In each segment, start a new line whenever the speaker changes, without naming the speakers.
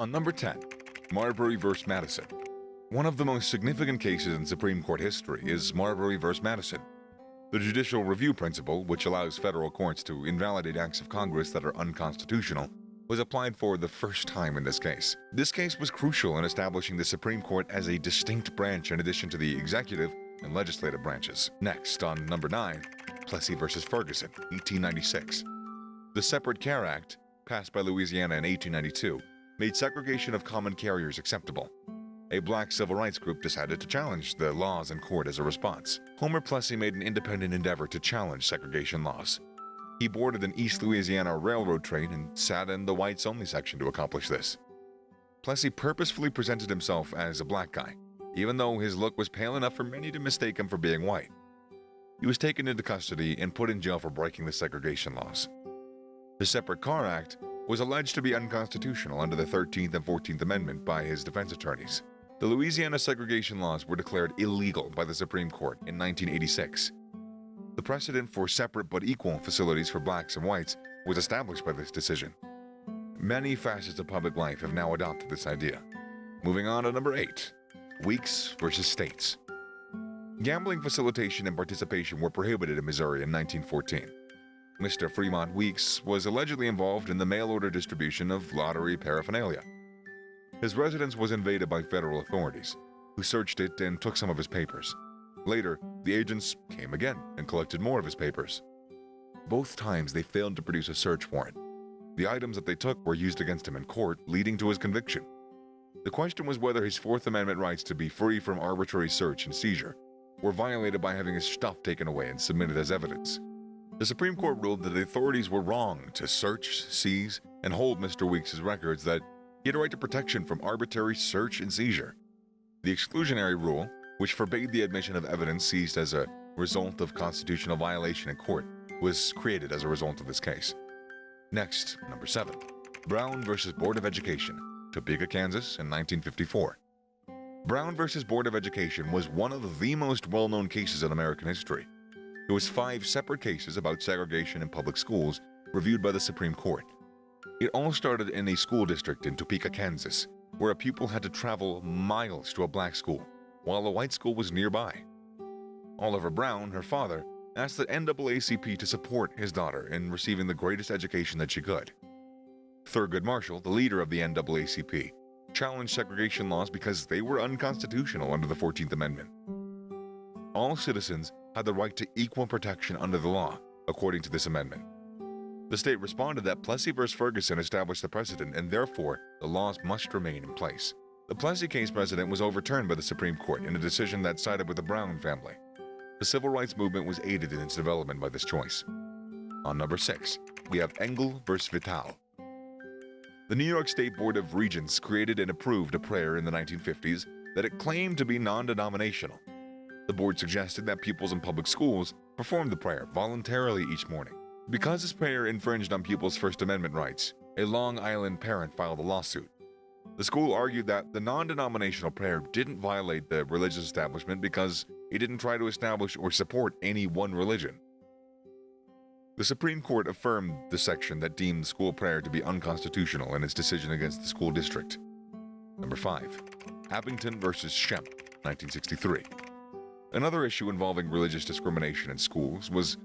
On number 10, Marbury v. Madison. One of the most significant cases in Supreme Court history is Marbury v. Madison. The judicial review principle, which allows federal courts to invalidate acts of Congress that are unconstitutional, was applied for the first time in this case. This case was crucial in establishing the Supreme Court as a distinct branch in addition to the executive and legislative branches. Next, on number 9, Plessy v. Ferguson, 1896. The Separate Care Act, passed by Louisiana in 1892, made segregation of common carriers acceptable. A black civil rights group decided to challenge the laws in court as a response. Homer Plessy made an independent endeavor to challenge segregation laws. He boarded an East Louisiana railroad train and sat in the whites-only section to accomplish this. Plessy purposefully presented himself as a black guy, even though his look was pale enough for many to mistake him for being white. He was taken into custody and put in jail for breaking the segregation laws. The Separate Car Act was alleged to be unconstitutional under the 13th and 14th Amendment by his defense attorneys. The Louisiana segregation laws were declared illegal by the Supreme Court in 1986. The precedent for separate but equal facilities for blacks and whites was established by this decision. Many facets of public life have now adopted this idea. Moving on to number 8, Weeks versus States. Gambling facilitation and participation were prohibited in Missouri in 1914. Mr. Fremont Weeks was allegedly involved in the mail-order distribution of lottery paraphernalia. His residence was invaded by federal authorities, who searched it and took some of his papers. Later, the agents came again and collected more of his papers. Both times they failed to produce a search warrant. The items that they took were used against him in court, leading to his conviction. The question was whether his Fourth Amendment rights to be free from arbitrary search and seizure were violated by having his stuff taken away and submitted as evidence. The Supreme Court ruled that the authorities were wrong to search, seize, and hold Mr. Weeks' records, that he had a right to protection from arbitrary search and seizure. The exclusionary rule, which forbade the admission of evidence seized as a result of constitutional violation in court, was created as a result of this case. Next, number 7, Brown v. Board of Education, Topeka, Kansas, in 1954. Brown v. Board of Education was one of the most well-known cases in American history. It was 5 separate cases about segregation in public schools reviewed by the Supreme Court. It all started in a school district in Topeka, Kansas, where a pupil had to travel miles to a black school, while a white school was nearby. Oliver Brown, her father, asked the NAACP to support his daughter in receiving the greatest education that she could. Thurgood Marshall, the leader of the NAACP, challenged segregation laws because they were unconstitutional under the 14th Amendment. All citizens had the right to equal protection under the law, according to this amendment. The state responded that Plessy v. Ferguson established the precedent, and therefore the laws must remain in place. The Plessy case precedent was overturned by the Supreme Court in a decision that sided with the Brown family. The civil rights movement was aided in its development by this choice. On number 6, we have Engel v. Vital. The New York State Board of Regents created and approved a prayer in the 1950s that it claimed to be non-denominational. The board suggested that pupils in public schools perform the prayer voluntarily each morning. Because this prayer infringed on pupils' First Amendment rights, a Long Island parent filed a lawsuit. The school argued that the non-denominational prayer didn't violate the religious establishment because it didn't try to establish or support any one religion. The Supreme Court affirmed the section that deemed the school prayer to be unconstitutional in its decision against the school district. Number 5, Abington v. Shemp, 1963. Another issue involving religious discrimination in schools was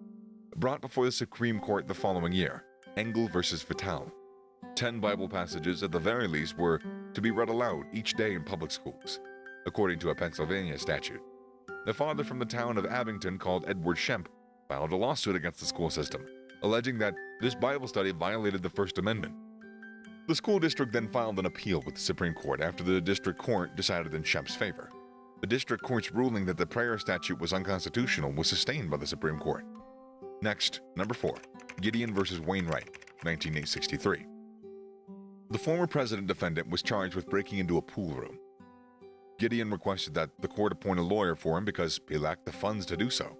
brought before the Supreme Court the following year, Engel v. Vital. 10 Bible passages at the very least were to be read aloud each day in public schools, according to a Pennsylvania statute. The father from the town of Abington, called Edward Shemp, filed a lawsuit against the school system, alleging that this Bible study violated the First Amendment. The school district then filed an appeal with the Supreme Court after the district court decided in Shemp's favor. The district court's ruling that the prayer statute was unconstitutional was sustained by the Supreme Court. Next, number 4, Gideon v. Wainwright, 1963. The former president-defendant was charged with breaking into a pool room. Gideon requested that the court appoint a lawyer for him because he lacked the funds to do so.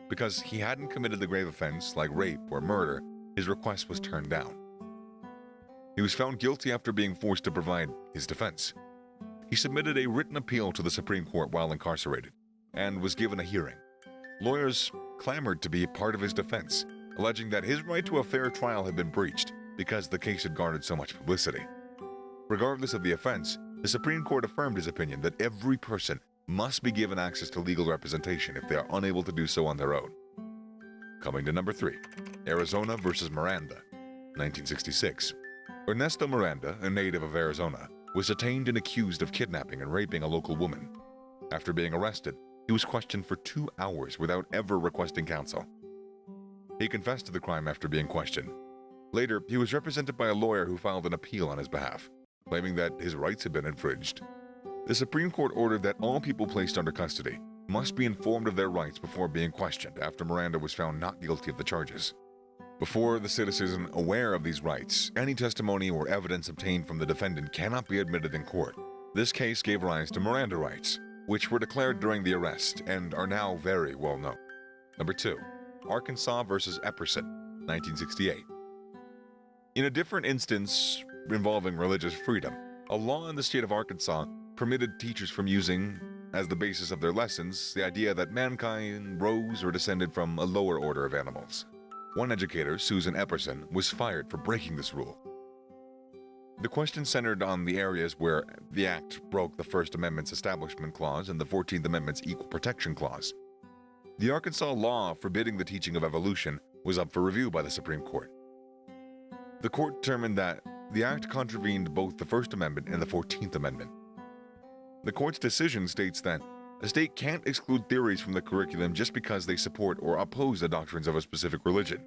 Because he hadn't committed the grave offense like rape or murder, his request was turned down. He was found guilty after being forced to provide his defense. He submitted a written appeal to the Supreme Court while incarcerated and was given a hearing. Lawyers clamored to be part of his defense, alleging that his right to a fair trial had been breached because the case had garnered so much publicity. Regardless of the offense, the Supreme Court affirmed his opinion that every person must be given access to legal representation if they are unable to do so on their own. Coming to number 3, Arizona versus Miranda, 1966. Ernesto Miranda, a native of Arizona, was detained and accused of kidnapping and raping a local woman. After being arrested, he was questioned for 2 hours without ever requesting counsel. He confessed to the crime after being questioned. Later, he was represented by a lawyer who filed an appeal on his behalf, claiming that his rights had been infringed. The Supreme Court ordered that all people placed under custody must be informed of their rights before being questioned after Miranda was found not guilty of the charges. Before the citizen aware of these rights, any testimony or evidence obtained from the defendant cannot be admitted in court. This case gave rise to Miranda rights, which were declared during the arrest and are now very well known. Number 2, Arkansas versus Epperson, 1968. In a different instance involving religious freedom, a law in the state of Arkansas permitted teachers from using, as the basis of their lessons, the idea that mankind rose or descended from a lower order of animals. One educator, Susan Epperson, was fired for breaking this rule. The question centered on the areas where the act broke the First Amendment's Establishment Clause and the 14th Amendment's Equal Protection Clause. The Arkansas law forbidding the teaching of evolution was up for review by the Supreme Court. The court determined that the act contravened both the First Amendment and the 14th Amendment. The court's decision states that a state can't exclude theories from the curriculum just because they support or oppose the doctrines of a specific religion.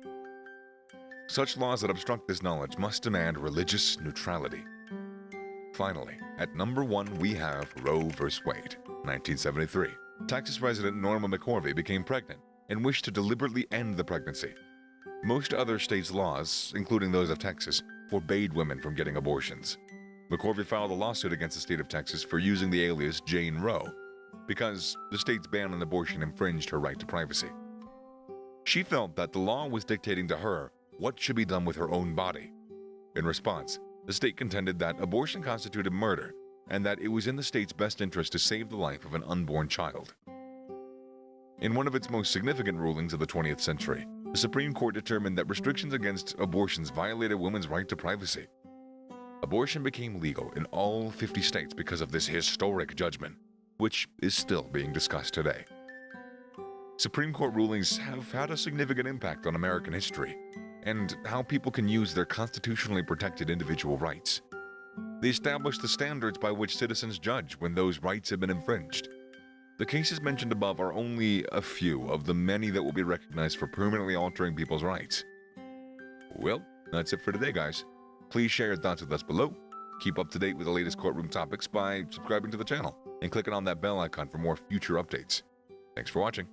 Such laws that obstruct this knowledge must demand religious neutrality. Finally, at number 1 we have Roe v. Wade, 1973. Texas resident Norma McCorvey became pregnant and wished to deliberately end the pregnancy. Most other states' laws, including those of Texas, forbade women from getting abortions. McCorvey filed a lawsuit against the state of Texas for using the alias Jane Roe, because the state's ban on abortion infringed her right to privacy. She felt that the law was dictating to her what should be done with her own body. In response, the state contended that abortion constituted murder and that it was in the state's best interest to save the life of an unborn child. In one of its most significant rulings of the 20th century, the Supreme Court determined that restrictions against abortions violated women's right to privacy. Abortion became legal in all 50 states because of this historic judgment, which is still being discussed today. Supreme Court rulings have had a significant impact on American history and how people can use their constitutionally protected individual rights. They establish the standards by which citizens judge when those rights have been infringed. The cases mentioned above are only a few of the many that will be recognized for permanently altering people's rights. Well, that's it for today, guys. Please share your thoughts with us below. Keep up to date with the latest courtroom topics by subscribing to the channel and clicking on that bell icon for more future updates. Thanks for watching.